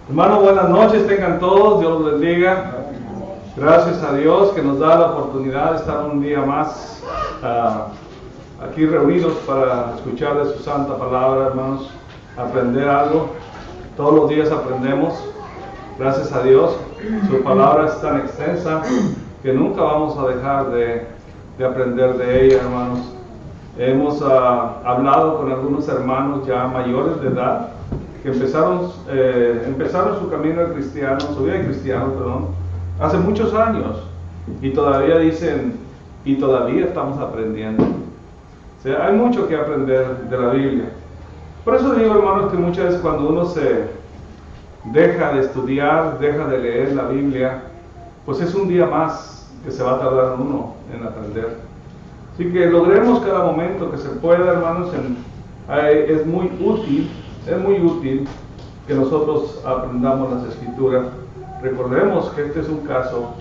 Hermano, buenas noches, tengan todos, Dios los bendiga. Gracias a Dios que nos da la oportunidad de estar un día más aquí reunidos para escuchar de su santa palabra, hermanos, aprender algo. Todos los días aprendemos, gracias a Dios. Su palabra es tan extensa que nunca vamos a dejar de aprender de ella, hermanos. Hemos hablado con algunos hermanos ya mayores de edad que empezaron su camino cristiano, su vida cristiana, hace muchos años, y todavía dicen, y todavía estamos aprendiendo. O sea, hay mucho que aprender de la Biblia. Por eso digo, hermanos, que muchas veces cuando uno se deja de estudiar, deja de leer la Biblia, pues es un día más que se va a tardar uno en aprender. Así que logremos cada momento que se pueda, hermanos, es muy útil que nosotros aprendamos las Escrituras. Recordemos que este es un caso,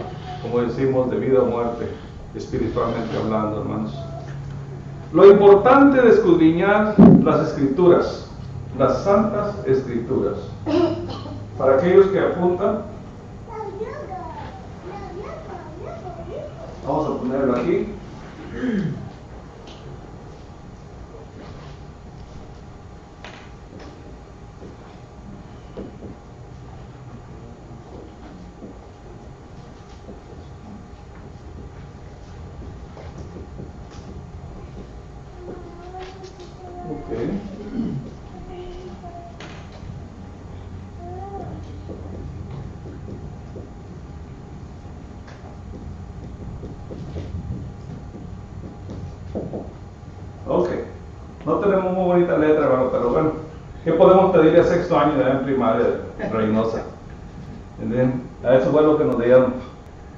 como decimos, de vida o muerte, espiritualmente hablando, hermanos. Lo importante de escudriñar las Escrituras, las Santas Escrituras. Para aquellos que apuntan, vamos a ponerlo aquí. Ok, no tenemos muy bonita letra, hermano, pero bueno, ¿qué podemos pedir a sexto año de en primaria Reynosa? ¿Entienden? A eso fue lo que nos dieron.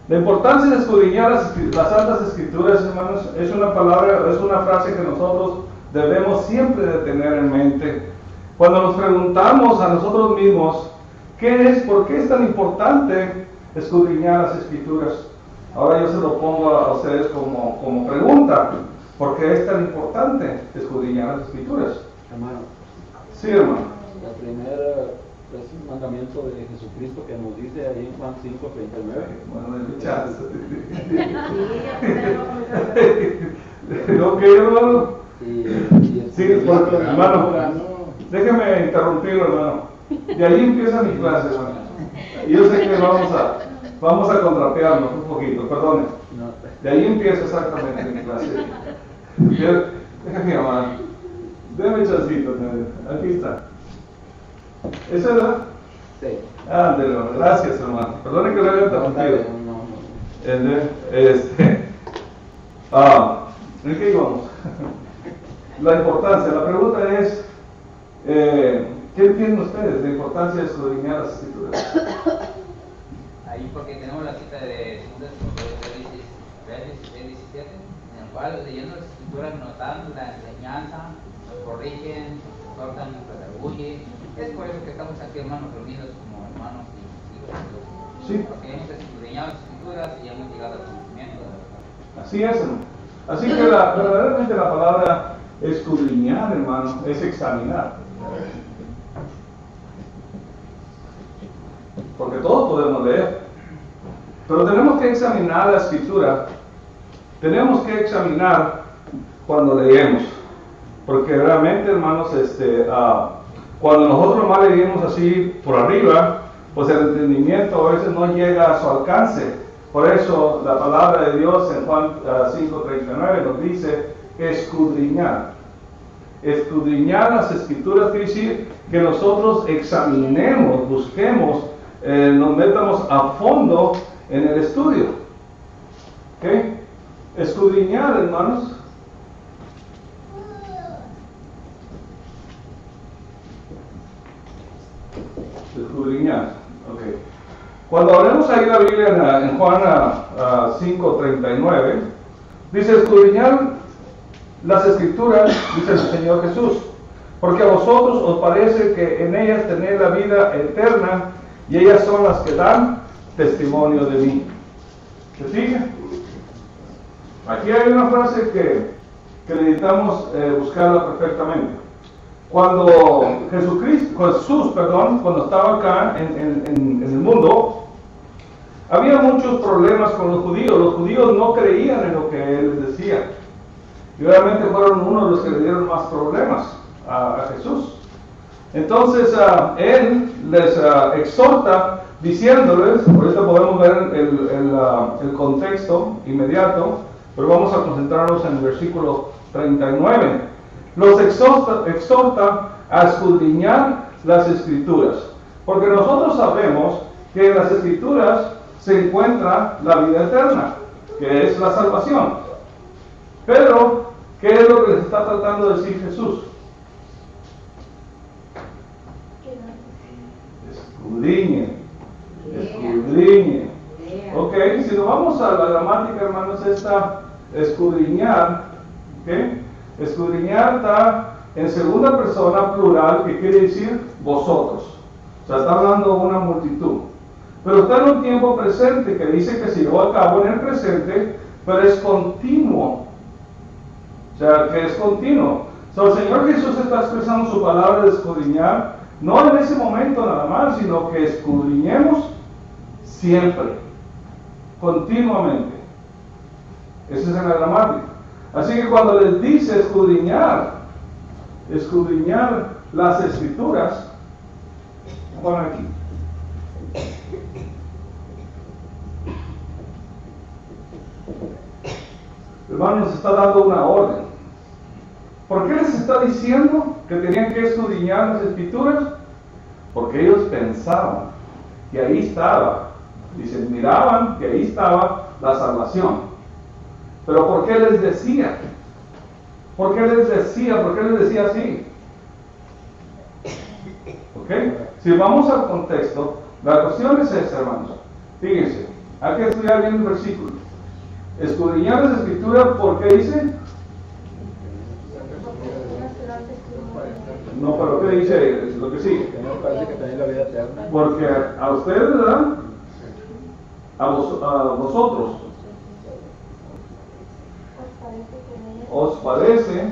La importancia de escudriñar las Santas Escrituras, hermanos, es una frase que nosotros debemos siempre de tener en mente. Cuando nos preguntamos a nosotros mismos, ¿por qué es tan importante escudriñar las Escrituras? Ahora yo se lo pongo a ustedes como pregunta. ¿Por qué es tan importante escudriñar las Escrituras? Hermano. Sí, hermano. La primera es un mandamiento de Jesucristo que nos dice ahí en Juan 5:39. Bueno, ¿ok, hermano? Sí, porque, hermano, déjeme interrumpirlo, hermano. De ahí empieza mi clase, hermano. Y yo sé que vamos a contrapearnos un poquito, perdone. De ahí empieza exactamente mi clase. Déjame, hermano. Déjame chancito, aquí está. ¿Eso es verdad? Sí. Ándale, gracias, hermano. Perdone que lo haya interrumpido. ¿En qué íbamos? La importancia. La pregunta es, ¿qué entienden ustedes de la importancia de escudriñar las Escrituras? Ahí porque tenemos la cita de 2 16, 17, en el cual leyendo las Escrituras nos dan la enseñanza, nos corrigen, nos exhortan, nos redarguyen. Es por eso que estamos aquí, hermanos, reunidos como hermanos y hijos de Dios. Sí. Porque hemos escudriñado las Escrituras y hemos llegado al conocimiento de la verdad. Así es, hermano. Así que verdaderamente la palabra escudriñar, hermano, es examinar. Porque todos podemos leer. Pero tenemos que examinar la Escritura. Tenemos que examinar cuando leemos. Porque realmente, hermanos, cuando nosotros más leemos así por arriba, pues el entendimiento a veces no llega a su alcance. Por eso la palabra de Dios en Juan 5:39 nos dice escudriñar. Escudriñar las Escrituras quiere decir que nosotros examinemos, busquemos, nos metamos a fondo en el estudio. ¿Ok? Escudriñar, hermanos. Escudriñar. Okay. Cuando hablemos ahí la Biblia en Juan 5:39, dice escudriñar las Escrituras, dice el Señor Jesús, porque a vosotros os parece que en ellas tenéis la vida eterna y ellas son las que dan testimonio de mí. ¿Se sigue? Aquí hay una frase que necesitamos buscarla perfectamente. cuando Jesús, cuando estaba acá en el mundo, había muchos problemas con los judíos. Los judíos no creían en lo que él les decía. Y obviamente fueron uno de los que le dieron más problemas a Jesús. Entonces él les exhorta diciéndoles, ahorita podemos ver el contexto inmediato, pero vamos a concentrarnos en el versículo 39. Los exhorta a escudriñar las Escrituras, porque nosotros sabemos que en las Escrituras se encuentra la vida eterna, que es la salvación. Pero, ¿qué es lo que les está tratando de decir Jesús? Escudriñen. Ok, si nos vamos a la gramática, hermanos, esta escudriñar, ¿ok? Escudriñar está en segunda persona plural, que quiere decir vosotros. O sea, está hablando de una multitud. Pero está en un tiempo presente que dice que se llevó a cabo en el presente, pero es continuo. O sea, que es continuo. O sea, el Señor Jesús está expresando su palabra de escudriñar, no en ese momento nada más, sino que escudriñemos siempre, continuamente. Esa es en la gramática. Así que cuando les dice escudriñar las Escrituras, pon aquí. Hermanos, nos está dando una orden. ¿Por qué les está diciendo que tenían que escudriñar las Escrituras? Porque ellos pensaban que ahí estaba, dicen, miraban que ahí estaba la salvación. Pero ¿por qué les decía? ¿Por qué les decía así? ¿Ok? Si vamos al contexto, la cuestión es esta, hermanos. Fíjense, hay que estudiar bien el versículo. Escudriñar las Escrituras, ¿por qué dice? No, pero ¿qué dice lo que sigue? Que no parece que tenéis la vida eterna. Porque a ustedes, ¿verdad? A vosotros os parece,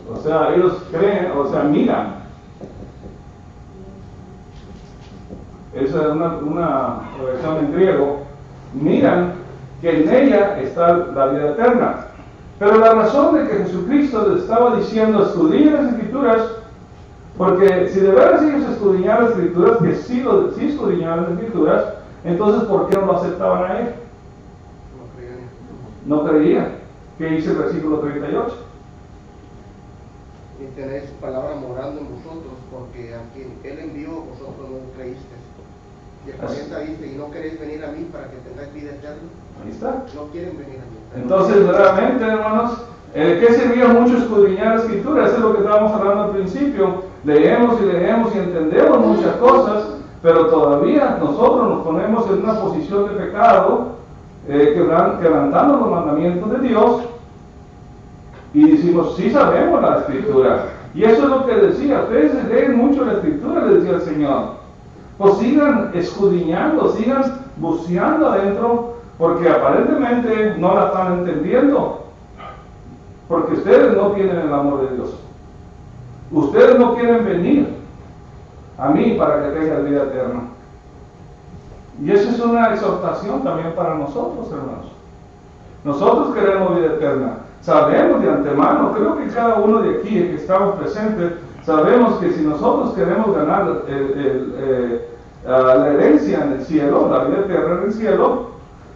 o sea, ellos creen, o sea, miran. Esa es una versión en griego. Miran que en ella está la vida eterna. Pero la razón de que Jesucristo les estaba diciendo escudriñen las Escrituras, porque si de veras ellos escudriñaban las Escrituras, que sí escudriñaban las Escrituras, entonces ¿por qué no lo aceptaban a él? No creían. ¿Qué dice el versículo 38? Y tenéis su palabra morando en vosotros, porque a quien él envió, vosotros no creísteis. Y el 40 dice, y no queréis venir a mí para que tengáis vida eterna. Ahí está. No quieren venir a mí. Entonces, realmente, hermanos, ¿qué servía mucho escudriñar la Escritura? Eso es lo que estábamos hablando al principio. Leemos y entendemos muchas cosas, pero todavía nosotros nos ponemos en una posición de pecado, quebrantando los mandamientos de Dios, y decimos, sí sabemos la Escritura. Y eso es lo que decía, ustedes leen mucho la Escritura, le decía el Señor. Pues sigan escudriñando, sigan buceando adentro, porque aparentemente no la están entendiendo. Porque ustedes no tienen el amor de Dios. Ustedes no quieren venir a mí para que tengan vida eterna. Y eso es una exhortación también para nosotros, hermanos. Nosotros queremos vida eterna. Sabemos de antemano, creo que cada uno de aquí que estamos presentes, sabemos que si nosotros queremos ganar la herencia en el cielo, la vida eterna en el cielo,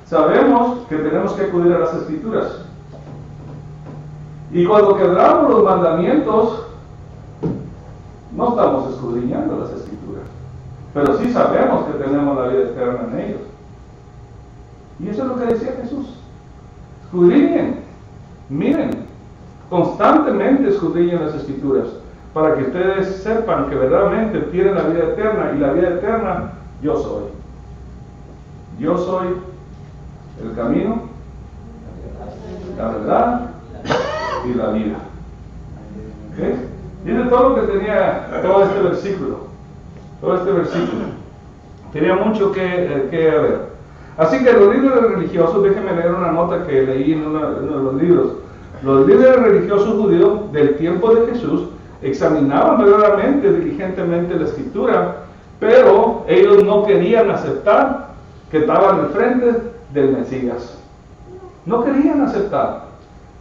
sabemos que tenemos que acudir a las Escrituras. Y cuando quebramos los mandamientos, no estamos escudriñando las Escrituras, pero sí sabemos que tenemos la vida eterna en ellos. Y eso es lo que decía Jesús. Escudriñen, miren, constantemente escudriñen las Escrituras, para que ustedes sepan que verdaderamente tienen la vida eterna, y la vida eterna yo soy. Yo soy el camino, la verdad y la vida. ¿Okay? Dice todo lo que tenía todo este versículo. Tenía mucho que ver. Así que los líderes religiosos, déjenme leer una nota que leí en uno de los libros. Los líderes religiosos judíos del tiempo de Jesús examinaban verdaderamente, diligentemente la escritura, pero ellos no querían aceptar que estaban al frente del Mesías. No querían aceptar.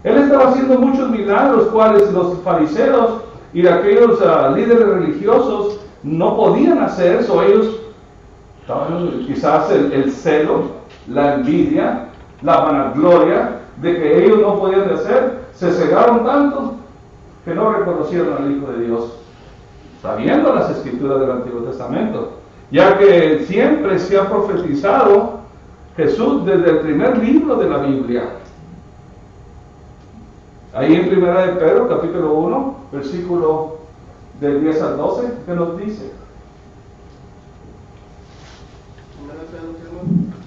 Él estaba haciendo muchos milagros, cuales los fariseos y aquellos líderes religiosos no podían hacer eso. Ellos, quizás el celo, la envidia, la vanagloria de que ellos no podían hacer, se cegaron tanto que no reconocieron al Hijo de Dios, sabiendo las escrituras del Antiguo Testamento, ya que siempre se ha profetizado Jesús desde el primer libro de la Biblia. Ahí en 1 de Pedro, capítulo 1, versículo del 10 al 12, ¿qué nos dice?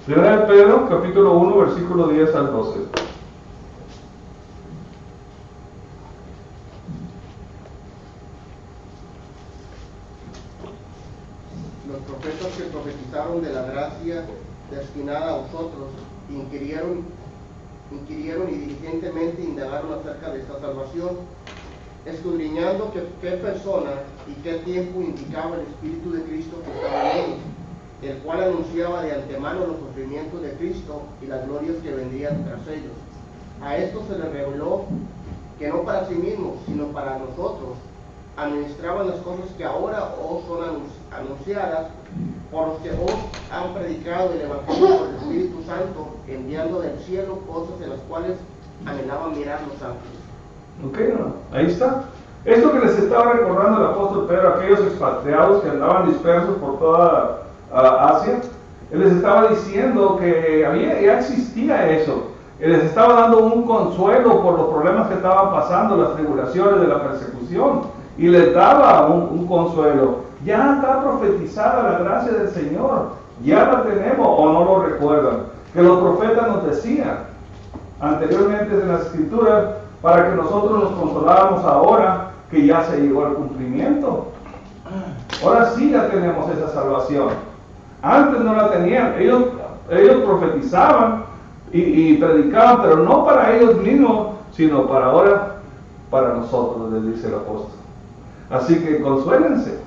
1 de Pedro, capítulo 1, versículo 10 al 12. Los profetas que profetizaron de la gracia destinada a vosotros inquirieron y diligentemente indagaron acerca de esta salvación, escudriñando qué persona y qué tiempo indicaba el Espíritu de Cristo que estaba en ellos, el cual anunciaba de antemano los sufrimientos de Cristo y las glorias que vendrían tras ellos. A esto se les reveló que no para sí mismos, sino para nosotros, administraban las cosas que ahora os son anunciadas por los que os han predicado el Evangelio por el Espíritu Santo, enviando del cielo cosas en las cuales anhelaban mirar los ángeles. Ok, ahí está. Esto que les estaba recordando el apóstol Pedro, aquellos expatriados que andaban dispersos por toda Asia, él les estaba diciendo que ya existía eso. Él les estaba dando un consuelo por los problemas que estaban pasando, las tribulaciones de la persecución, y les daba un consuelo. Ya está profetizada la gracia del Señor, ya la tenemos, o no lo recuerdan, que los profetas nos decían anteriormente en las escrituras, para que nosotros nos consoláramos ahora que ya se llegó al cumplimiento. Ahora sí ya tenemos esa salvación. Antes no la tenían. Ellos profetizaban y predicaban, pero no para ellos mismos, sino para ahora, para nosotros, les dice el apóstol. Así que consuélense,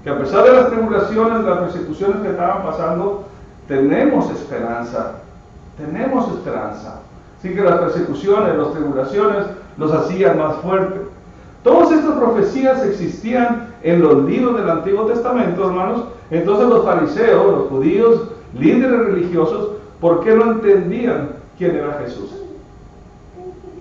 que a pesar de las tribulaciones, de las persecuciones que estaban pasando, tenemos esperanza. Tenemos esperanza. Así que las persecuciones, las tribulaciones los hacían más fuertes. Todas estas profecías existían en los libros del Antiguo Testamento, hermanos. Entonces los fariseos, los judíos, líderes religiosos, ¿por qué no entendían quién era Jesús?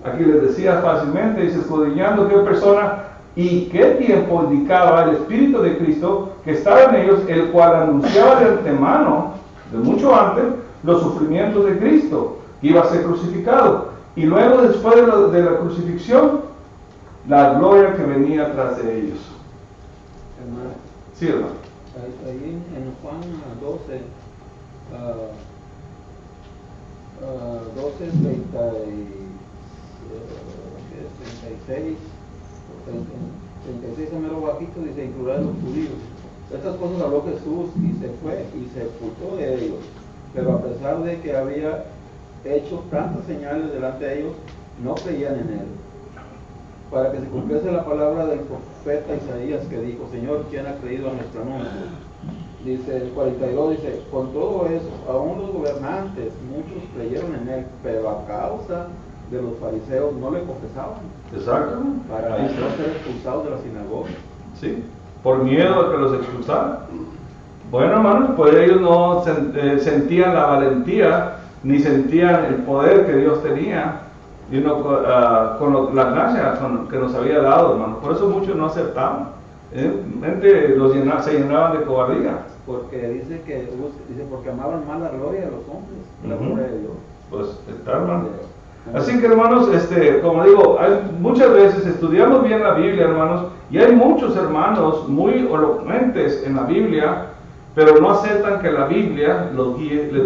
Aquí les decía fácilmente, dice, escudriñando qué persona y qué tiempo indicaba el Espíritu de Cristo que estaba en ellos, el cual anunciaba de antemano, de mucho antes, los sufrimientos de Cristo, que iba a ser crucificado. Y luego, después de la crucifixión, la gloria que venía tras de ellos. Hermano, Sí, hermano. ahí en Juan 12, 12, 36, 36 mero bajito, dice, incluirá a los judíos. Estas cosas habló Jesús y se fue y se ocultó de ellos. Pero a pesar de que había hecho tantas señales delante de ellos, no creían en él. Para que se cumpliese la palabra del profeta Isaías que dijo, Señor, ¿quién ha creído a nuestro anuncio? Dice el 42, dice, con todo eso, aún los gobernantes, muchos creyeron en él, pero a causa de los fariseos no le confesaban. Exacto. Para no ser expulsados de la sinagoga. Sí, por miedo a que los expulsaran. Bueno, hermanos, pues ellos no sentían la valentía, ni sentían el poder que Dios tenía, y con la gracia que nos había dado, hermanos. Por eso muchos no aceptaban. Se llenaban de cobardía. Porque dice porque amaban más la gloria de los hombres, la gloria de Dios. Pues está, hermano. Así que, hermanos, como digo, muchas veces estudiamos bien la Biblia, hermanos, y hay muchos hermanos muy elocuentes en la Biblia, pero no aceptan que la Biblia les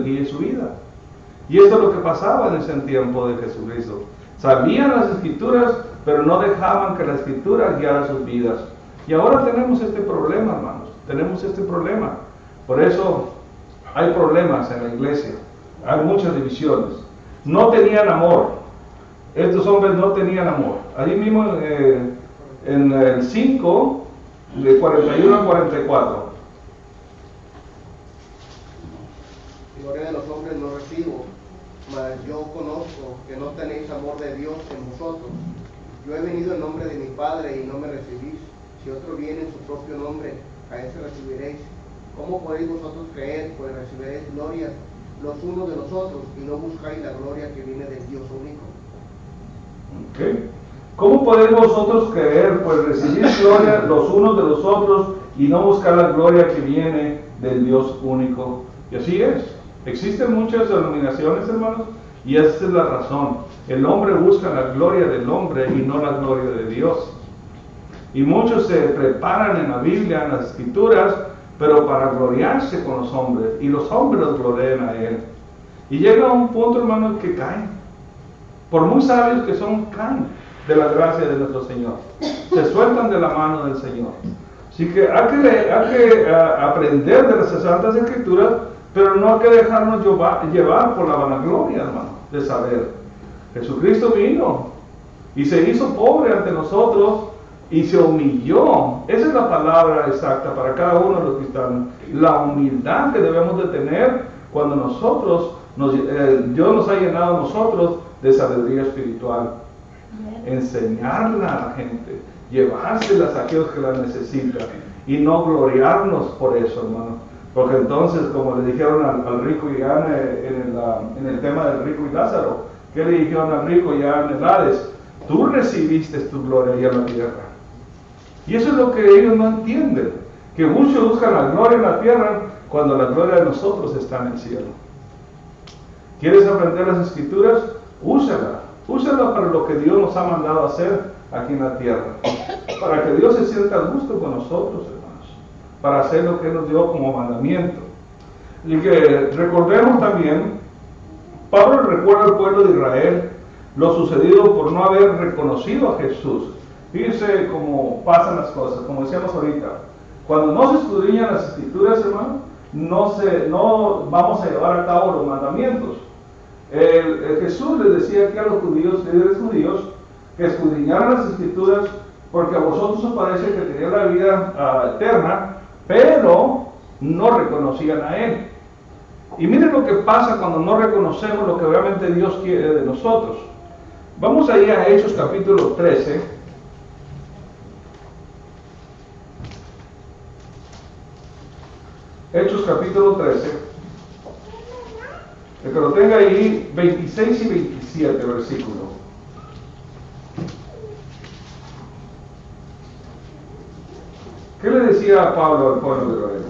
guíe su vida. Y esto es lo que pasaba en ese tiempo de Jesucristo. Sabían las Escrituras, pero no dejaban que la Escritura guiara sus vidas. Y ahora tenemos este problema, hermanos. Tenemos este problema. Por eso hay problemas en la iglesia. Hay muchas divisiones. No tenían amor. estos hombres no tenían amor. Allí mismo en el 5, de 41 a 44. Gloria de los hombres no recibo, mas yo conozco que no tenéis amor de Dios en vosotros. Yo he venido en nombre de mi Padre y no me recibís. Si otro viene en su propio nombre, a ese recibiréis. ¿Cómo podéis vosotros creer? Pues recibiréis gloria los unos de los otros y no buscáis la gloria que viene del Dios único. Okay. ¿Cómo podéis vosotros creer? Pues recibir gloria los unos de los otros y no buscar la gloria que viene del Dios único. Y así es. Existen muchas denominaciones, hermanos, y esa es la razón. El hombre busca la gloria del hombre y no la gloria de Dios. Y muchos se preparan en la Biblia, en las Escrituras, pero para gloriarse con los hombres, y los hombres los glorian a Él. Y llega a un punto, hermanos, que caen. Por muy sabios que son, caen de la gracia de nuestro Señor. Se sueltan de la mano del Señor. Así que hay que aprender de las Santas Escrituras, pero no hay que dejarnos llevar por la vanagloria, hermano, de saber. Jesucristo vino y se hizo pobre ante nosotros y se humilló. Esa es la palabra exacta para cada uno de los cristianos. La humildad que debemos de tener cuando nosotros, Dios nos ha llenado a nosotros de sabiduría espiritual. Enseñarla a la gente, llevárselas a aquellos que las necesitan y no gloriarnos por eso, hermano. Porque entonces, como le dijeron al rico ya en el tema del rico y Lázaro, ¿qué le dijeron al rico ya en el Hades? Tú recibiste tu gloria allá en la tierra. Y eso es lo que ellos no entienden, que muchos buscan la gloria en la tierra cuando la gloria de nosotros está en el cielo. ¿Quieres aprender las Escrituras? Úsala para lo que Dios nos ha mandado a hacer aquí en la tierra, para que Dios se sienta a gusto con nosotros, hermanos, para hacer lo que Él nos dio como mandamiento. Y que recordemos también, Pablo recuerda al pueblo de Israel lo sucedido por no haber reconocido a Jesús. Fíjense cómo pasan las cosas, como decíamos ahorita. Cuando no se escudriñan las Escrituras, hermano, no vamos a llevar a cabo los mandamientos. Jesús les decía aquí a los judíos, líderes judíos, que escudriñaran las Escrituras porque a vosotros os parece que tenían la vida eterna, pero no reconocían a Él. Y miren lo que pasa cuando no reconocemos lo que realmente Dios quiere de nosotros. Vamos a ir a Hechos capítulo 13. Hechos capítulo 13. El que lo tenga ahí, 26 y 27 versículos. ¿Qué le decía Pablo al pueblo de Israel?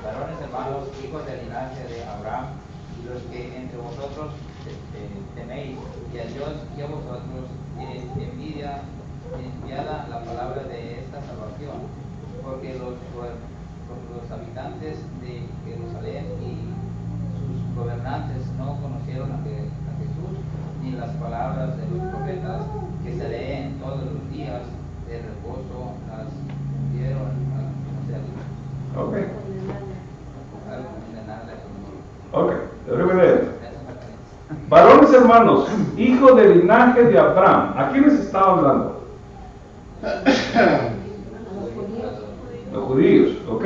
Varones hermanos, hijos del linaje de Abraham, y los que entre vosotros teméis, y a Dios y a vosotros enviada la palabra de esta salvación, porque los habitantes de Jerusalén y sus gobernantes no conocieron a Jesús, ni las palabras de los profetas que se leen todos los días de reposo las dieron a conocer. Ok, déjame ver. Varones hermanos, hijos del linaje de Abraham. ¿A quiénes estaba hablando? Los judíos, ok.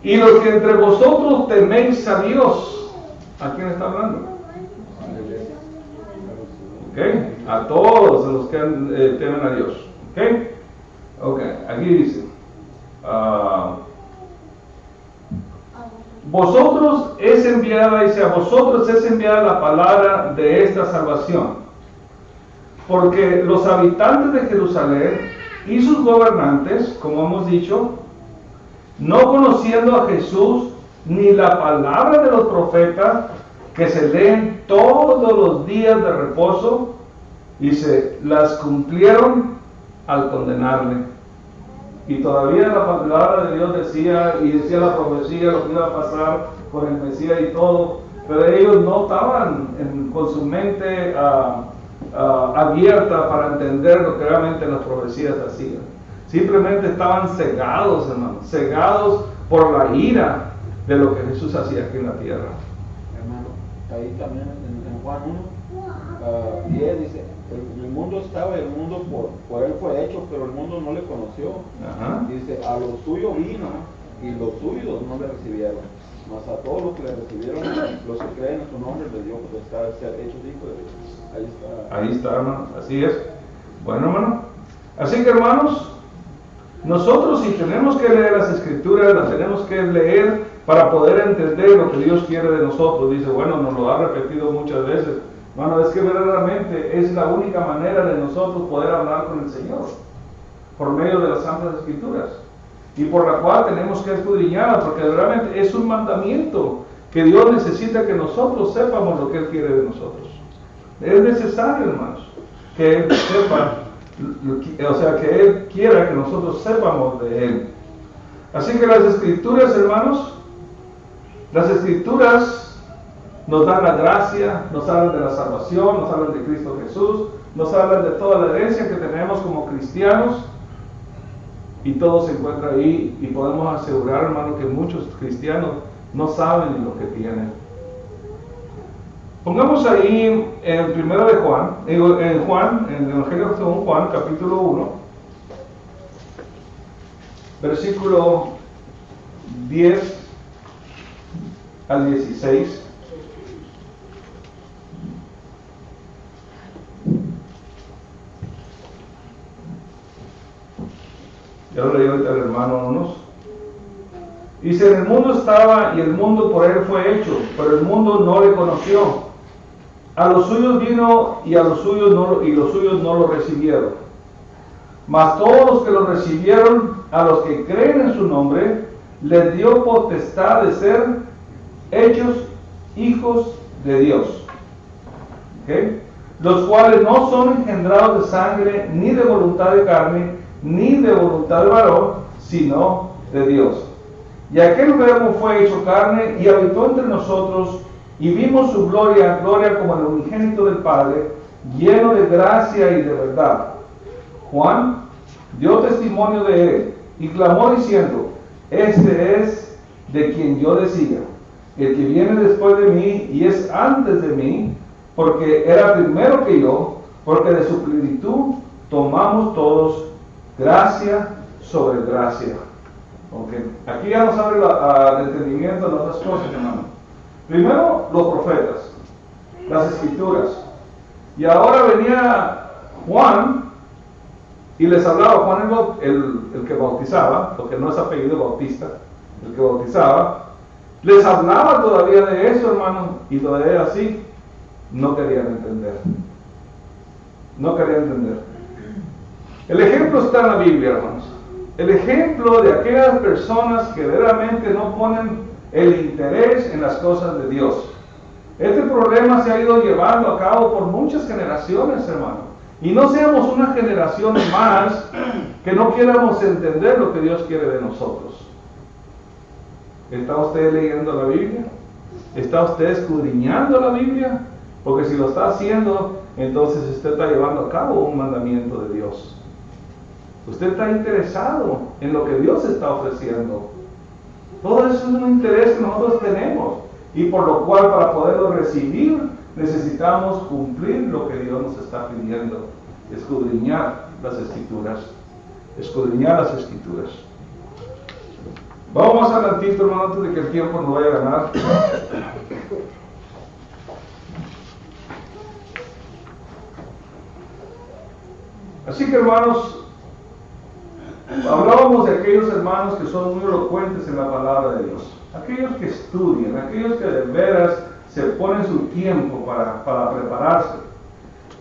Y los que entre vosotros teméis a Dios. ¿A quién está hablando? Ok, a todos los que temen a Dios. Ok, aquí dice. Vosotros es enviada, dice, a vosotros es enviada la palabra de esta salvación, porque los habitantes de Jerusalén y sus gobernantes, como hemos dicho, no conociendo a Jesús ni la palabra de los profetas que se leen todos los días de reposo, dice, las cumplieron al condenarle. Y todavía la palabra de Dios decía la profecía, lo que iba a pasar con el Mesías y todo, pero ellos no estaban con su mente abierta para entender lo que realmente las profecías hacían. Simplemente estaban cegados, hermanos, cegados por la ira de lo que Jesús hacía aquí en la tierra. Hermano, ahí también en Juan 1, 10 dice, el mundo estaba y el mundo por él fue hecho, pero el mundo no le conoció. Ajá. Dice, a lo suyo vino y los suyos no le recibieron. Mas a todos los que le recibieron, los que creen en su nombre, les dio potestad de ser hechos hijos de Dios. Ahí está. Ahí está, hermano. Así es. Bueno, hermano. Así que, hermanos, nosotros si tenemos que leer las Escrituras, las tenemos que leer para poder entender lo que Dios quiere de nosotros. Dice, bueno, nos lo ha repetido muchas veces. Bueno, es que verdaderamente es la única manera de nosotros poder hablar con el Señor, por medio de las Santas Escrituras, y por la cual tenemos que escudriñarla, porque realmente es un mandamiento que Dios necesita que nosotros sepamos lo que Él quiere de nosotros. Es necesario, hermanos, que Él sepa, o sea, que Él quiera que nosotros sepamos de Él. Así que las Escrituras, hermanos, las Escrituras nos dan la gracia, nos hablan de la salvación, nos hablan de Cristo Jesús, nos hablan de toda la herencia que tenemos como cristianos, y todo se encuentra ahí, y podemos asegurar, hermano, que muchos cristianos no saben ni lo que tienen. Pongamos ahí en primero de Juan, en Juan, en el Evangelio según Juan, capítulo 1, versículo 10 al 16. Ya lo leí ahorita el hermano unos. Dice, en el mundo estaba y el mundo por él fue hecho, pero el mundo no le conoció. A los suyos vino y a los suyos no lo recibieron. Mas todos los que lo recibieron, a los que creen en su nombre, les dio potestad de ser hechos hijos de Dios. ¿Okay? Los cuales no son engendrados de sangre, ni de voluntad de carne, ni de voluntad de varón, sino de Dios. Y aquel verbo fue hecho carne y habitó entre nosotros, y vimos su gloria, gloria como el unigénito del Padre, lleno de gracia y de verdad. Juan dio testimonio de él y clamó diciendo, este es de quien yo decía, el que viene después de mí y es antes de mí, porque era primero que yo, porque de su plenitud tomamos todos gracia sobre gracia. Okay. Aquí ya nos abre el entendimiento de las otras cosas, hermano. Primero, los profetas, las Escrituras. Y ahora venía Juan y les hablaba. Juan el que bautizaba, porque no es apellido Bautista, el que bautizaba, les hablaba todavía de eso, hermano, y todavía así no querían entender. No querían entender. El ejemplo está en la Biblia, hermanos. El ejemplo de aquellas personas que verdaderamente no ponen el interés en las cosas de Dios. Este problema se ha ido llevando a cabo por muchas generaciones, hermano. Y no seamos una generación más que no quieramos entender lo que Dios quiere de nosotros. ¿Está usted leyendo la Biblia? ¿Está usted escudriñando la Biblia? Porque si lo está haciendo, entonces usted está llevando a cabo un mandamiento de Dios. Usted está interesado en lo que Dios está ofreciendo. Todo eso es un interés que nosotros tenemos, y por lo cual para poderlo recibir necesitamos cumplir lo que Dios nos está pidiendo, escudriñar las Escrituras, escudriñar las Escrituras. Vamos más adelantito, hermano, antes de que el tiempo nos vaya a ganar. Así que, hermanos, hablábamos de aquellos hermanos que son muy elocuentes en la palabra de Dios, aquellos que estudian, aquellos que de veras se ponen su tiempo para prepararse.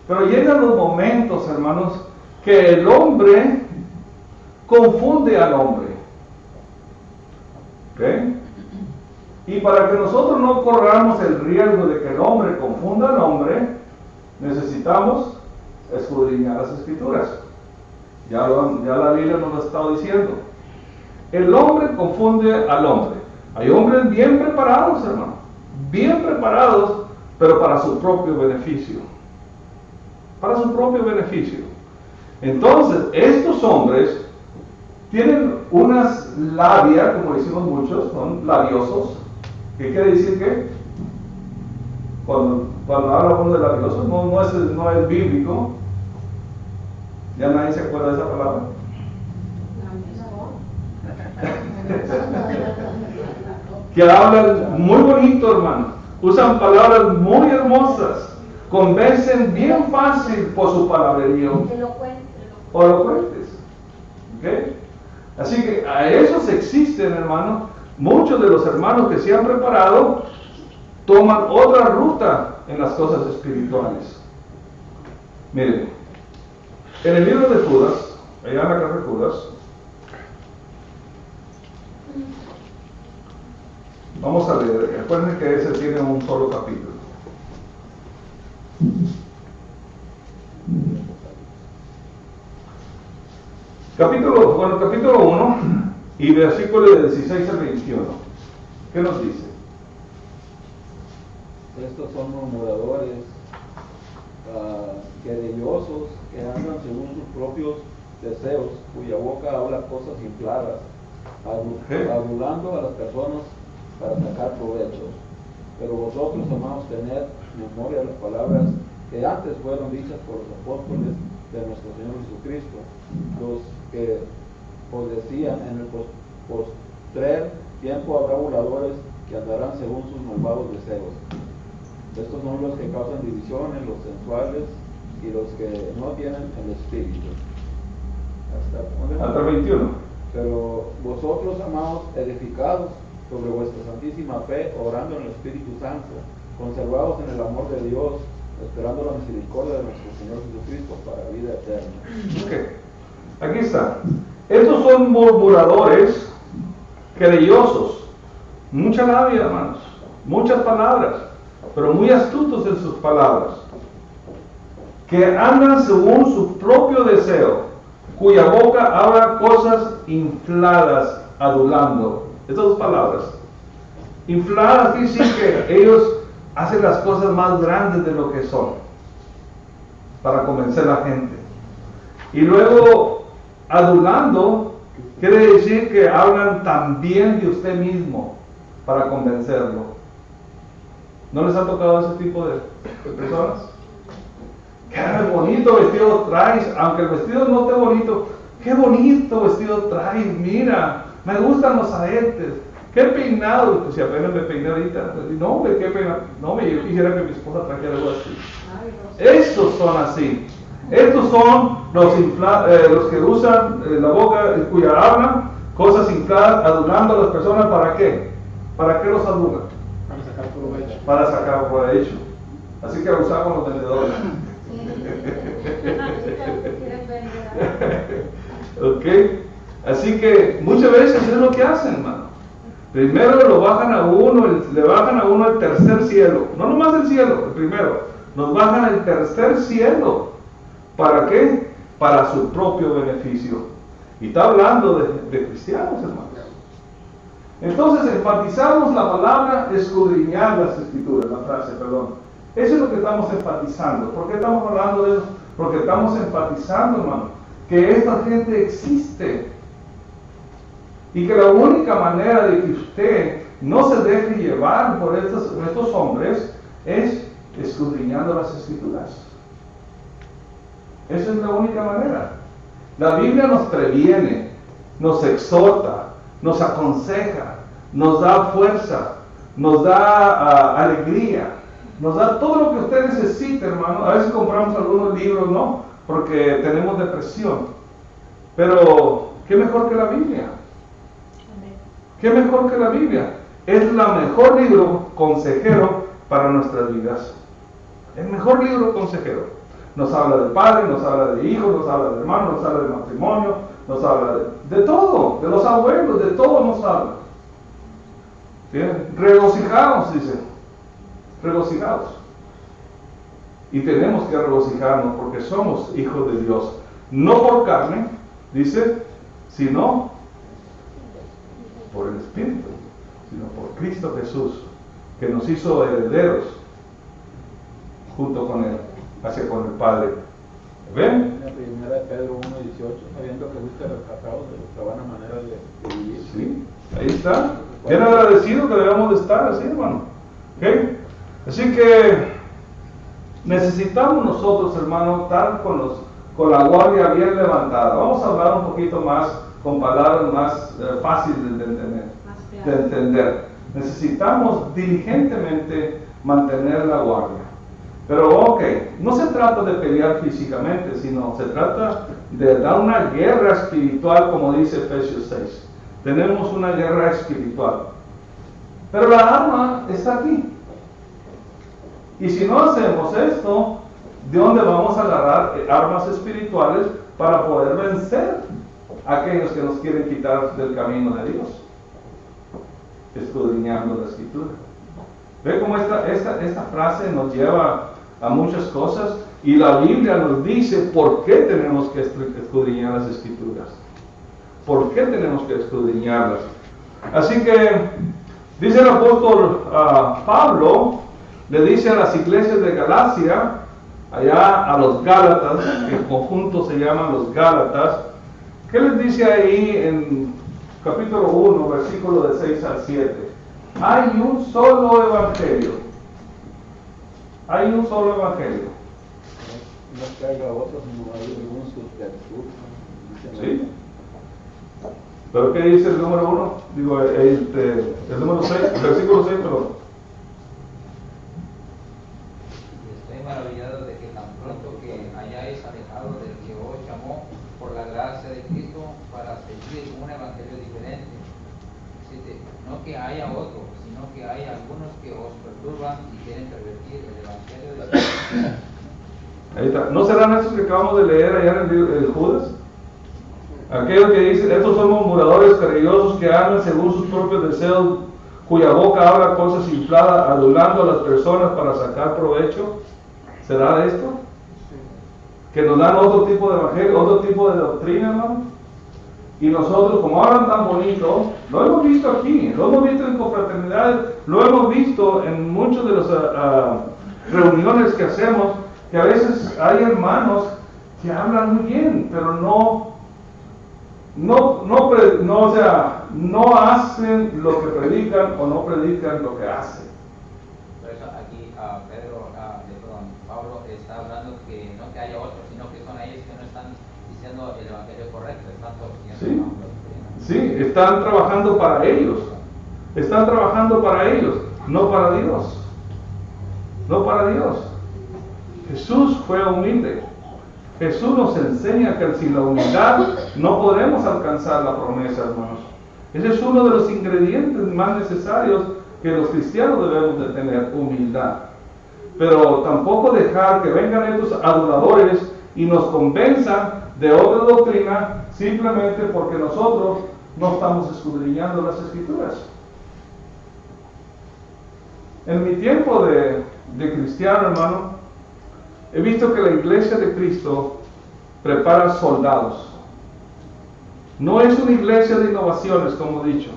Pero llegan los momentos, hermanos, que el hombre confunde al hombre. ¿Okay? Y para que nosotros no corramos el riesgo de que el hombre confunda al hombre, necesitamos escudriñar las Escrituras. Ya la Biblia nos lo ha estado diciendo. El hombre confunde al hombre. Hay hombres bien preparados, hermano, bien preparados, pero para su propio beneficio. Para su propio beneficio. Entonces, estos hombres tienen unas labias, como decimos muchos, son labiosos. ¿Qué quiere decir qué? Cuando habla uno de labios, no es bíblico. ¿Ya nadie se acuerda de esa palabra? Que hablan muy bonito, hermano. Usan palabras muy hermosas. Convencen bien fácil por su palabrerío. O elocuentes. ¿Okay? Así que a esos existen, hermano. Muchos de los hermanos que se han preparado toman otra ruta en las cosas espirituales. Miren, en el libro de Judas, allá en la carta de Judas, vamos a leer. Recuerden que ese tiene un solo capítulo. Capítulo 1 y versículo de 16 al 21. ¿Qué nos dice? Estos son murmuradores, querellosos, que andan según sus propios deseos, cuya boca habla cosas infladas, adulando a las personas para sacar provecho. Pero vosotros, amados, tened memoria de las palabras que antes fueron dichas por los apóstoles de nuestro Señor Jesucristo, los que os decían: en el postrer tiempo habrá burladores que andarán según sus malvados deseos. Estos son los que causan divisiones, los sensuales y los que no tienen el espíritu. Hasta 21. Pero vosotros, amados, edificados sobre vuestra santísima fe, orando en el Espíritu Santo, conservados en el amor de Dios, esperando la misericordia de nuestro Señor Jesucristo para vida eterna. Ok, aquí está. Estos son murmuradores, querellosos, mucha labia, hermanos, muchas palabras, pero muy astutos en sus palabras, que andan según su propio deseo, cuya boca habla cosas infladas, adulando. Estas dos palabras. Infladas quiere decir que ellos hacen las cosas más grandes de lo que son, para convencer a la gente. Y luego, adulando, quiere decir que hablan también de usted mismo, para convencerlo. ¿No les ha tocado ese tipo de personas? ¡Qué bonito vestido traes! Aunque el vestido no esté bonito, ¡qué bonito vestido traes! Mira, me gustan los aretes. ¡Qué peinado! Pues si apenas me peiné ahorita, pues, no, qué peinado. No, yo quisiera que mi esposa trajera algo así. Estos son así. Estos son los que usan la boca, cuya hablan cosas infladas, adulando a las personas. ¿Para qué? ¿Para qué los adulan? Para sacar provecho. Para sacar provecho. Así que abusamos los vendedores. Ok, así que muchas veces es lo que hacen, hermano. Primero lo bajan a uno, le bajan a uno el tercer cielo. No nomás el cielo, el primero. Nos bajan el tercer cielo. ¿Para qué? Para su propio beneficio. Y está hablando de cristianos, hermanos. Entonces enfatizamos la palabra escudriñar las escrituras, la frase, perdón. Eso es lo que estamos enfatizando. ¿Por qué estamos hablando de eso? Porque estamos enfatizando, hermano, que esta gente existe. Y que la única manera de que usted no se deje llevar por estos hombres es escudriñando las escrituras. Esa es la única manera. La Biblia nos previene, nos exhorta, nos aconseja, nos da fuerza, nos da alegría, nos da todo lo que usted necesita, hermano. A veces compramos algunos libros, ¿no? Porque tenemos depresión. Pero, ¿qué mejor que la Biblia? ¿Qué mejor que la Biblia? Es el mejor libro consejero para nuestras vidas. El mejor libro consejero. Nos habla de padre, nos habla de hijos, nos habla de hermanos, nos habla de matrimonio, nos habla de todo, de los abuelos, de todo nos habla. ¿Bien? Regocijados, dice. Regocijados. Y tenemos que regocijarnos porque somos hijos de Dios. No por carne, dice, sino por el Espíritu, sino por Cristo Jesús, que nos hizo herederos junto con Él, hacia con el Padre. ¿Ven? La primera de Pedro 1:18, sabiendo que fuiste rescatados de vuestra vana manera de vivir. Sí, ahí está. Bien agradecido que debemos de estar así, hermano. ¿Okay? Así que necesitamos nosotros, hermanos, estar con la guardia bien levantada. Vamos a hablar un poquito más, con palabras más fáciles de entender. Necesitamos diligentemente mantener la guardia. Pero ok, no se trata de pelear físicamente, sino se trata de dar una guerra espiritual, como dice Efesios 6. Tenemos una guerra espiritual. Pero la arma está aquí. Y si no hacemos esto, ¿de dónde vamos a agarrar armas espirituales para poder vencer a aquellos que nos quieren quitar del camino de Dios? Escudriñando la Escritura. ¿Ve cómo esta frase nos lleva a muchas cosas? Y la Biblia nos dice por qué tenemos que escudriñar las Escrituras. ¿Por qué tenemos que escudriñarlas? Así que dice el apóstol Pablo, le dice a las iglesias de Galacia, allá a los Gálatas, que en conjunto se llaman los Gálatas, ¿qué les dice ahí en capítulo 1, versículo de 6 al 7? Hay un solo evangelio. Hay un solo evangelio. No es que haya otros, no hay algunos que ¿Sí? ¿Pero qué dice el número 1? Digo, el número 6, versículo 6, perdón. Estoy maravillado de que tan pronto que hayáis alejado del que os llamó por la gracia de Cristo para seguir un evangelio diferente. No que haya otro, sino que hay algunos que os perturban y quieren pervertir el evangelio de Cristo. Ahí está. ¿No serán esos que acabamos de leer allá en el Judas? Aquellos que dicen, estos son murmuradores carillosos que hablan según sus propios deseos, cuya boca habla cosas infladas, adulando a las personas para sacar provecho. ¿Será esto? Que nos dan otro tipo de evangelio, otro tipo de doctrina, hermano. Y nosotros, como hablan tan bonito, lo hemos visto aquí, lo hemos visto en confraternidades, lo hemos visto en muchas de las reuniones que hacemos, que a veces hay hermanos que hablan muy bien, pero no hacen lo que predican o no predican lo que hacen. Por eso aquí Pablo está hablando que no que haya otros, sino que son ellos que no están diciendo el evangelio correcto, están torciendo. Sí, están trabajando para ellos. Están trabajando para ellos, no para Dios. No para Dios. Jesús fue humilde. Jesús nos enseña que sin la humildad no podemos alcanzar la promesa, hermanos. Ese es uno de los ingredientes más necesarios que los cristianos debemos de tener, humildad. Pero tampoco dejar que vengan estos aduladores y nos convenzan de otra doctrina simplemente porque nosotros no estamos escudriñando las Escrituras. En mi tiempo de cristiano, hermano, he visto que la iglesia de Cristo prepara soldados. No es una iglesia de innovaciones, como he dicho.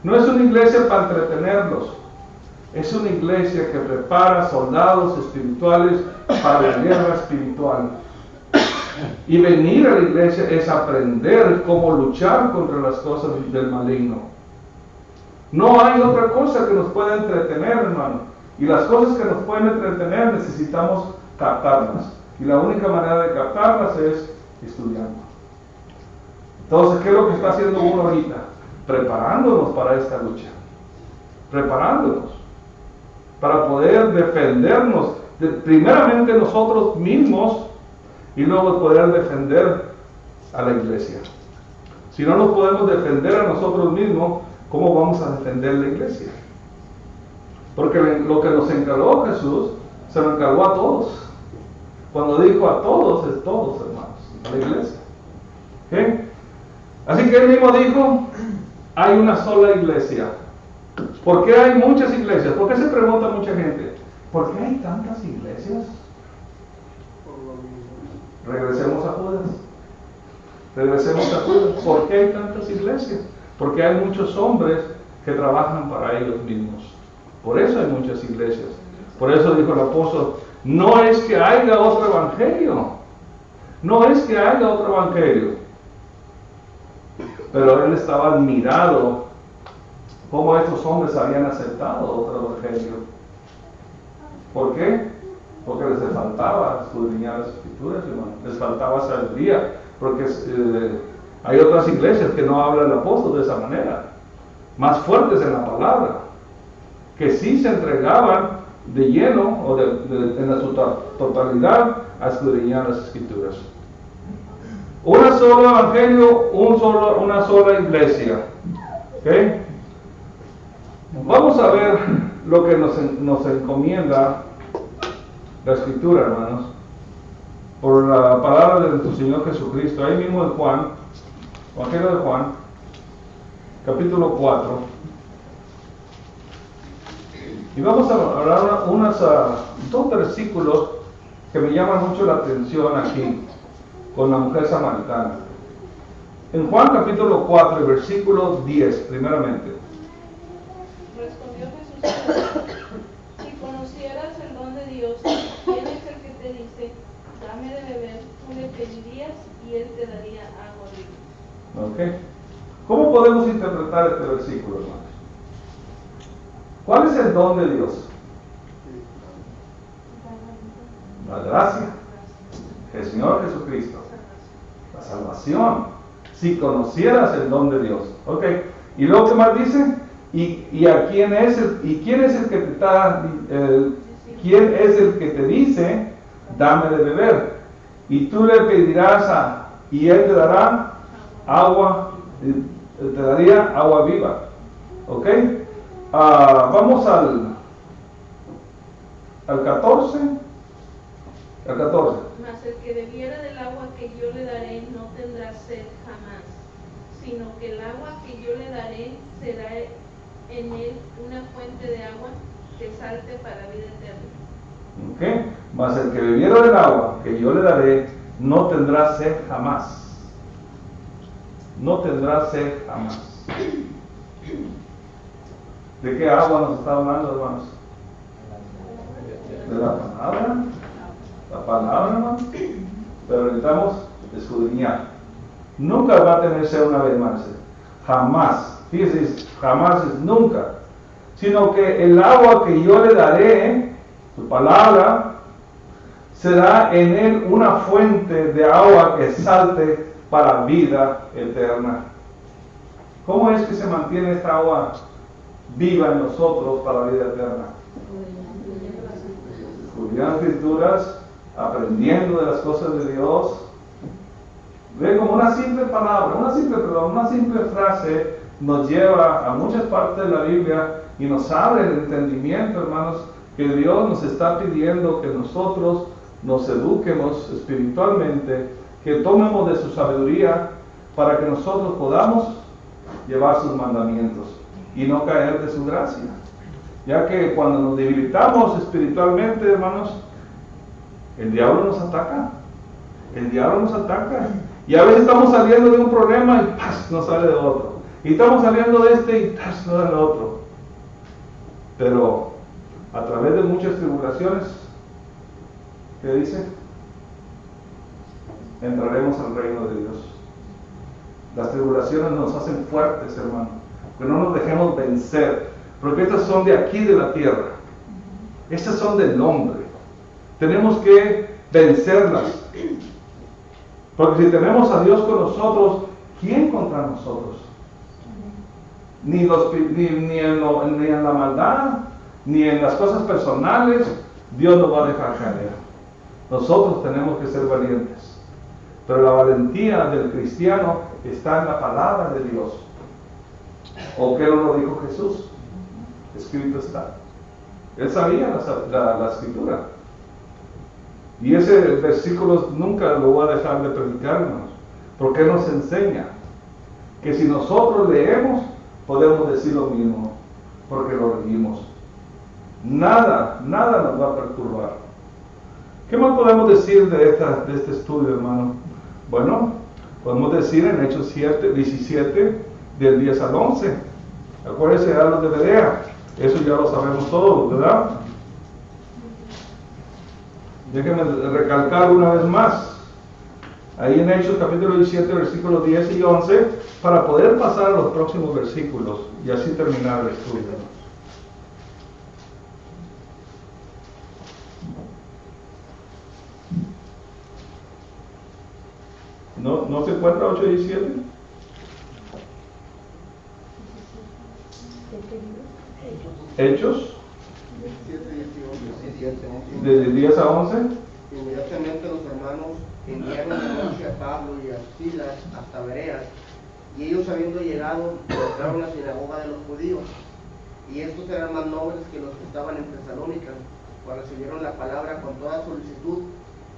No es una iglesia para entretenerlos. Es una iglesia que prepara soldados espirituales para la guerra espiritual. Y venir a la iglesia es aprender cómo luchar contra las cosas del maligno. No hay otra cosa que nos pueda entretener, hermano. Y las cosas que nos pueden entretener necesitamos captarlas. Y la única manera de captarlas es estudiando. Entonces, ¿qué es lo que está haciendo uno ahorita? Preparándonos para esta lucha. Preparándonos para poder defendernos primeramente nosotros mismos y luego poder defender a la iglesia. Si no nos podemos defender a nosotros mismos, ¿cómo vamos a defender la iglesia? Porque lo que nos encargó Jesús, se lo encargó a todos. Cuando dijo a todos, es todos, hermanos, a la iglesia. ¿Okay? Así que él mismo dijo, hay una sola iglesia. ¿Por qué hay muchas iglesias? ¿Por qué se pregunta mucha gente? ¿Por qué hay tantas iglesias? Regresemos a Judas. Regresemos a Judas. ¿Por qué hay tantas iglesias? Porque hay muchos hombres que trabajan para ellos mismos. Por eso hay muchas iglesias. Por eso dijo el apóstol, no es que haya otro evangelio. No es que haya otro evangelio. Pero él estaba admirado cómo estos hombres habían aceptado otro evangelio. ¿Por qué? Porque les faltaba escudriñar las escrituras, hermano. Les faltaba sabiduría. Porque hay otras iglesias que no habla el apóstol de esa manera, más fuertes en la palabra, que sí se entregaban de lleno o en la totalidad a escudriñar las escrituras. Un solo evangelio, una sola iglesia. ¿Okay? Vamos a ver lo que nos encomienda la escritura, hermanos, por la palabra de nuestro Señor Jesucristo. Ahí mismo en Juan, Evangelio de Juan, capítulo 4. Y vamos a hablar dos versículos que me llaman mucho la atención aquí, con la mujer samaritana. En Juan capítulo 4, versículo 10, primeramente. Respondió Jesús: si conocieras el don de Dios, ¿quién es el que te dice, dame de beber? Tú le pedirías y él te daría agua viva. ¿Ok? ¿Cómo podemos interpretar este versículo, hermanos? ¿Cuál es el don de Dios? La gracia, el Señor Jesucristo, la salvación. Si conocieras el don de Dios. ¿Ok? Y luego, ¿qué más dice? ¿Quién es el que te dice, dame de beber? Y tú le pedirás y él te dará agua, te daría agua viva. ¿Ok? Vamos al 14. Al 14. Mas el que bebiera del agua que yo le daré no tendrá sed jamás, sino que el agua que yo le daré será en él una fuente de agua que salte para vida eterna. ¿Ok? Mas el que bebiera del agua que yo le daré no tendrá sed jamás. No tendrá sed jamás. ¿De qué agua nos está hablando, hermanos? De la palabra. La palabra, hermanos. Pero necesitamos escudriñar. Nunca va a tener sed una vez más. Jamás. Fíjense, jamás es nunca. Sino que el agua que yo le daré, su palabra, será en él una fuente de agua que salte para vida eterna. ¿Cómo es que se mantiene esta agua viva en nosotros para vida eterna? Estudiando escrituras, aprendiendo de las cosas de Dios. Ve como una simple palabra, una simple frase nos lleva a muchas partes de la Biblia y nos abre el entendimiento, hermanos, que Dios nos está pidiendo que nosotros nos eduquemos espiritualmente, que tomemos de su sabiduría para que nosotros podamos llevar sus mandamientos y no caer de su gracia. Ya que cuando nos debilitamos espiritualmente, hermanos, el diablo nos ataca. El diablo nos ataca. Y a veces estamos saliendo de un problema y ¡paz! Nos sale de otro. Y estamos saliendo de este y ¡paz! Nos sale de otro. Pero a través de muchas tribulaciones, ¿qué dice? Entraremos al reino de Dios. Las tribulaciones nos hacen fuertes, hermano. Que no nos dejemos vencer. Porque estas son de aquí de la tierra. Estas son del hombre. Tenemos que vencerlas. Porque si tenemos a Dios con nosotros, ¿quién contra nosotros? Ni en la maldad, ni en las cosas personales, Dios nos va a dejar caer. Nosotros tenemos que ser valientes. Pero la valentía del cristiano está en la palabra de Dios. ¿O qué no lo dijo Jesús? Escrito está. Él sabía la escritura. Y ese versículo nunca lo voy a dejar de predicarnos, porque Él nos enseña que si nosotros leemos, podemos decir lo mismo, porque lo leímos. Nada nos va a perturbar. ¿Qué más podemos decir de este estudio, hermano? Bueno, podemos decir en Hechos 17, del 10 al 11. Acuérdense de los de Berea. Eso ya lo sabemos todos, ¿verdad? Déjenme recalcar una vez más. Ahí en Hechos capítulo 17, versículos 10 y 11, para poder pasar a los próximos versículos y así terminar el estudio. ¿No se encuentra 8:17? Hechos, 17, 18. de 10 a 11. Inmediatamente los hermanos enviaron de noche a Pablo y a Silas hasta Berea, y ellos habiendo llegado entraron en la sinagoga de los judíos, y estos eran más nobles que los que estaban en Tesalónica, pues recibieron la palabra con toda solicitud,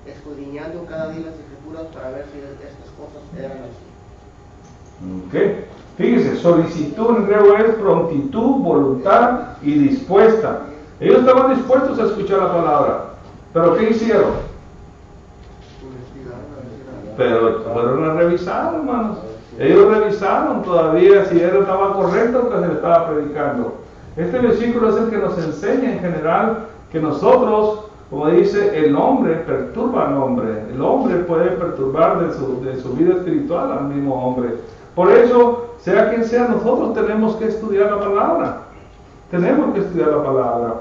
escudriñando cada día las escrituras para ver si estas cosas eran así. Ok, fíjese, solicitud en griego es prontitud, voluntad y dispuesta. Ellos estaban dispuestos a escuchar la palabra, pero ¿qué hicieron? Pero fueron a revisar, hermanos. Ellos revisaron todavía si estaba correcto lo que se le estaba predicando. Este versículo es el que nos enseña en general que nosotros, como dice, el hombre perturba al hombre. El hombre puede perturbar de su vida espiritual al mismo hombre. Por eso, sea quien sea, nosotros tenemos que estudiar la palabra. Tenemos que estudiar la palabra.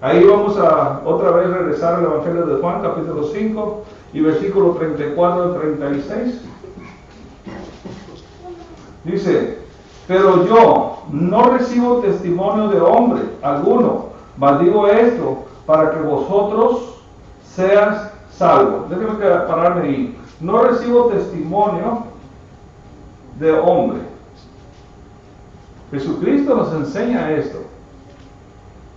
Ahí vamos a otra vez regresar al Evangelio de Juan, capítulo 5 y versículo 34 al 36. Dice, pero yo no recibo testimonio de hombre alguno, mas digo esto para que vosotros seas salvos. Déjenme pararme ahí. No recibo testimonio de hombre. Jesucristo nos enseña esto.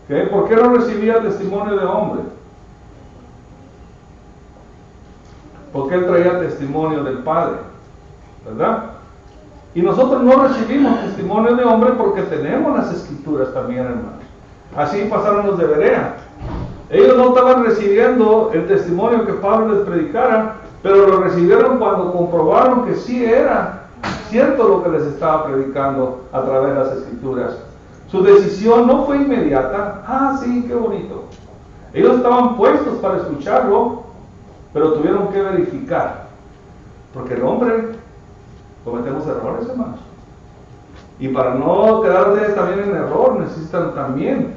¿Okay? ¿Por qué no recibía testimonio de hombre? Porque él traía testimonio del Padre, ¿verdad? Y nosotros no recibimos testimonio de hombre porque tenemos las escrituras también, hermanos. Así pasaron los de Berea. Ellos no estaban recibiendo el testimonio que Pablo les predicara, pero lo recibieron cuando comprobaron que sí era cierto lo que les estaba predicando a través de las escrituras. Su decisión no fue inmediata. Ah, sí, qué bonito. Ellos estaban puestos para escucharlo, pero tuvieron que verificar. Porque el hombre, cometemos errores, hermanos. Y para no quedarse también en error, necesitan también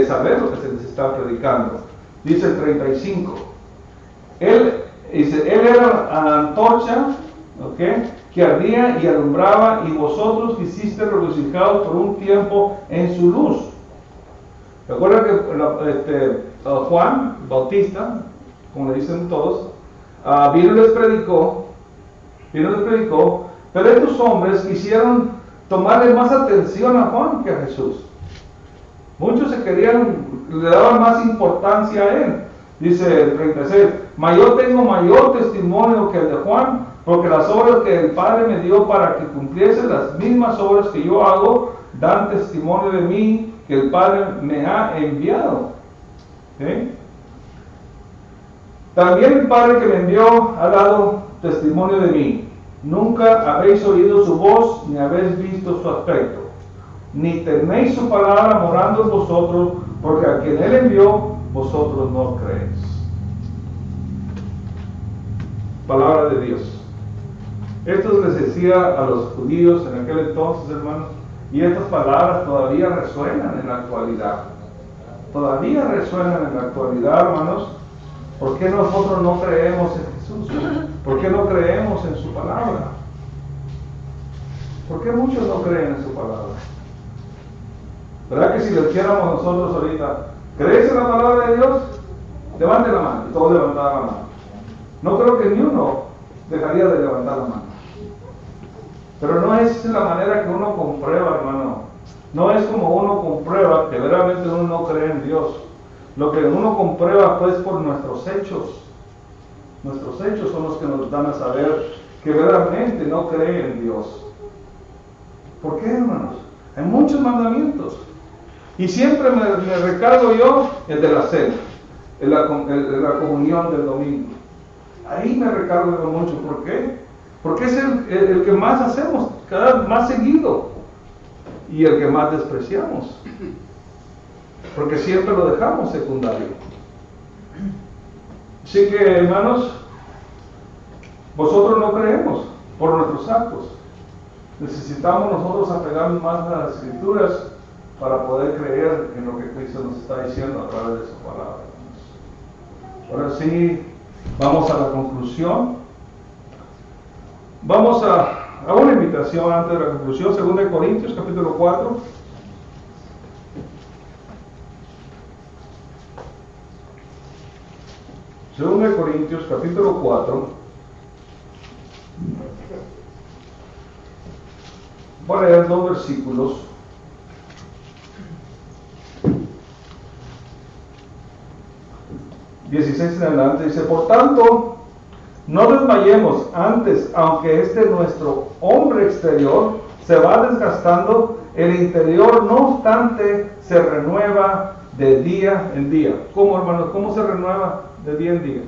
saber lo que se les está predicando. Dice el 35. Él era antorcha, ¿okay?, que ardía y alumbraba, y vosotros quisiste regocijados por un tiempo en su luz. Recuerda que Juan Bautista, como le dicen todos, vino y les predicó, pero estos hombres quisieron tomarle más atención a Juan que a Jesús. Muchos le daban más importancia a él. Dice el 36, mas yo tengo mayor testimonio que el de Juan, porque las obras que el Padre me dio para que cumpliese las mismas obras que yo hago, dan testimonio de mí que el Padre me ha enviado. ¿Sí? También el Padre que me envió ha dado testimonio de mí. Nunca habéis oído su voz, ni habéis visto su aspecto, ni tenéis su palabra morando en vosotros, porque a quien Él envió, vosotros no creéis. Palabra de Dios. Esto les decía a los judíos en aquel entonces, hermanos, y estas palabras todavía resuenan en la actualidad. Todavía resuenan en la actualidad, hermanos. ¿Por qué nosotros no creemos en Jesús? ¿Por qué no creemos en su palabra? ¿Por qué muchos no creen en su palabra? ¿Verdad que si le dijéramos nosotros ahorita, ¿crees en la palabra de Dios? Levante la mano. Y todos levantaban la mano. No creo que ni uno dejaría de levantar la mano. Pero no es la manera que uno comprueba, hermano. No es como uno comprueba que verdaderamente uno no cree en Dios. Lo que uno comprueba pues por nuestros hechos. Nuestros hechos son los que nos dan a saber que verdaderamente no cree en Dios. ¿Por qué, hermanos? Hay muchos mandamientos. Y siempre me recargo yo el de la cena, el de la comunión del domingo. Ahí me recargo yo mucho. ¿Por qué? Porque es el que más hacemos, cada vez más seguido, y el que más despreciamos. Porque siempre lo dejamos secundario. Así que, hermanos, vosotros no creemos por nuestros actos. Necesitamos nosotros apegarnos más a las Escrituras para poder creer en lo que Cristo nos está diciendo a través de su palabra. Ahora sí, vamos a la conclusión. Vamos a una invitación antes de la conclusión, 2 Corintios capítulo 4. Segunda de Corintios capítulo 4. Voy a leer 2 versículos. ...16 en adelante, dice: por tanto, no desmayemos antes, aunque nuestro hombre exterior se va desgastando, el interior no obstante se renueva de día en día. ¿Cómo, hermanos? ¿Cómo se renueva de día en día?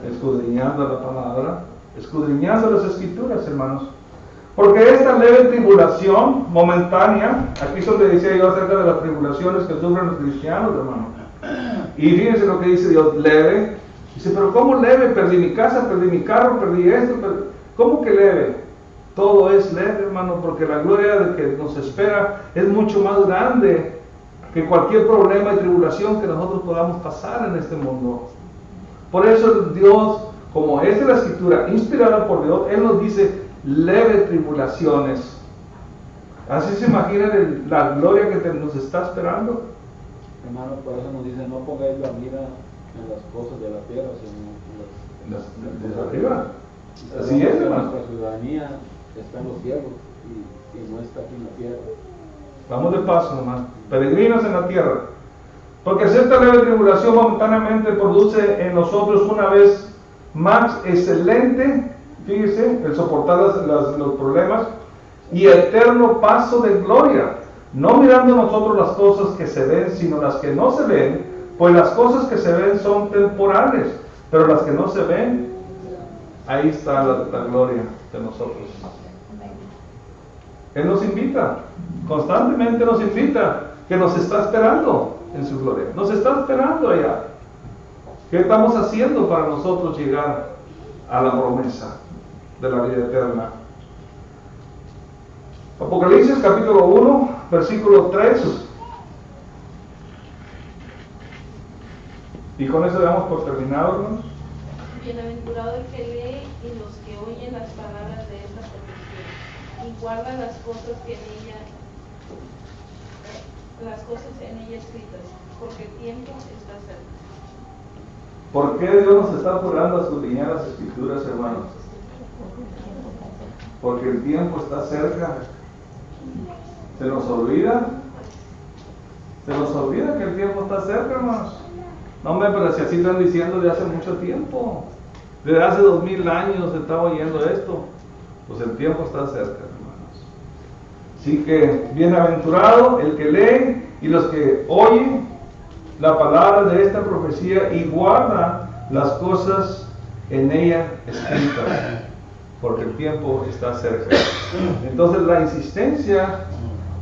Escudriñando la palabra, escudriñando las escrituras, hermanos. Porque esta leve tribulación momentánea, aquí es donde decía yo acerca de las tribulaciones que sufren los cristianos, hermanos. Y fíjense lo que dice Dios, leve. Dice, pero ¿cómo leve? Perdí mi casa, perdí mi carro, perdí esto. ¿Cómo que leve? Todo es leve, hermano, porque la gloria de que nos espera es mucho más grande que cualquier problema y tribulación que nosotros podamos pasar en este mundo. Por eso Dios, como es de la Escritura, inspirada por Dios, Él nos dice leve tribulaciones. Así se imaginan la gloria que nos está esperando. Hermano, por eso nos dice, no pongáis la mira en las cosas de la tierra, sino en las de arriba. Así Así es, hermano. Nuestra ciudadanía está en los cielos y no está aquí en la tierra. Vamos de paso, hermano. Peregrinos en la tierra. Porque si esta leve tribulación momentáneamente produce en nosotros una vez más excelente, fíjese, el soportar los problemas y eterno paso de gloria, no mirando nosotros las cosas que se ven, sino las que no se ven, pues las cosas que se ven son temporales, pero las que no se ven, ahí está la gloria de nosotros. Él nos invita, constantemente nos invita, que nos está esperando en su gloria, nos está esperando allá. ¿Qué estamos haciendo para nosotros llegar a la promesa de la vida eterna? Apocalipsis capítulo 1, versículo 3. Y con eso damos por terminado, hermanos. Bienaventurado el que lee y los que oyen las palabras de esta profecía y guardan las cosas en ella escritas, porque el tiempo está cerca. ¿Por qué Dios nos está apurando a escudriñar las escrituras, hermanos? Porque el tiempo está cerca. ¿Se nos olvida? ¿Se nos olvida que el tiempo está cerca, hermanos? No, hombre, pero si así están diciendo de hace mucho tiempo. Desde hace 2000 años se está oyendo esto. Pues el tiempo está cerca, hermanos. Así que, bienaventurado el que lee y los que oyen la palabra de esta profecía y guarda las cosas en ella escritas, porque el tiempo está cerca. Entonces la insistencia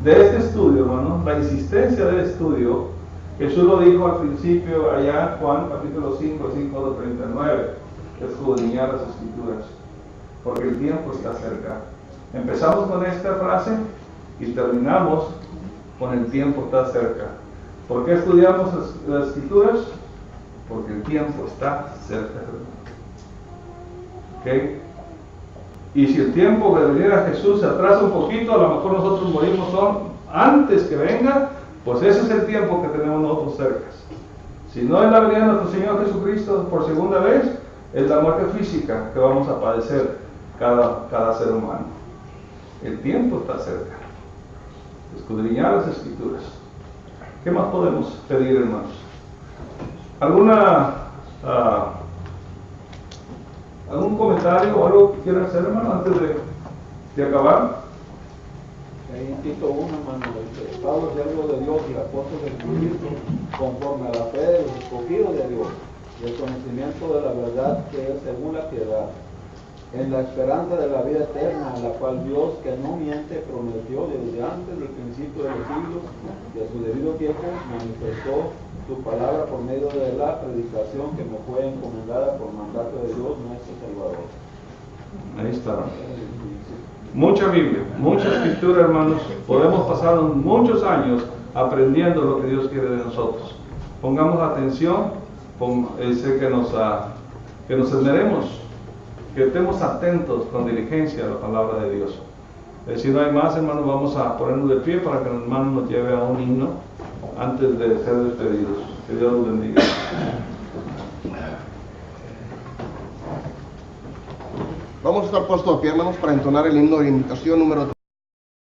de este estudio, hermano, la insistencia del estudio, Jesús lo dijo al principio allá en Juan capítulo 5, 5-39, escudriñar las escrituras, porque el tiempo está cerca. Empezamos con esta frase y terminamos con el tiempo está cerca. ¿Por qué estudiamos las escrituras? Porque el tiempo está cerca. ¿Okay? Y si el tiempo de venir a Jesús se atrasa un poquito, a lo mejor nosotros morimos antes que venga, pues ese es el tiempo que tenemos nosotros cerca. Si no es la venida de nuestro Señor Jesucristo por segunda vez, es la muerte física que vamos a padecer cada ser humano. El tiempo está cerca. Escudriñar las escrituras. ¿Qué más podemos pedir, hermanos? ¿Algún comentario o algo que quieran hacer, hermano, antes de acabar? Ahí en Tito 1, hermano, Pablo, siervo de Dios y apóstol de Cristo, conforme a la fe de los escogidos de Dios, y el conocimiento de la verdad que es según la piedad, en la esperanza de la vida eterna, la cual Dios, que no miente, prometió desde antes del principio de los siglos y a su debido tiempo manifestó su palabra por medio de la predicación que me fue encomendada por mandato de Dios nuestro Salvador. Ahí está. Mucha Biblia, mucha escritura, hermanos. Podemos pasar muchos años aprendiendo lo que Dios quiere de nosotros. Pongamos atención, que nos esmeremos que estemos atentos con diligencia a la palabra de Dios. Si no hay más, hermanos, vamos a ponernos de pie para que el hermano nos lleve a un himno antes de ser despedidos. Que Dios los bendiga. Vamos a estar puestos de pie, hermanos, para entonar el himno de invitación número 3.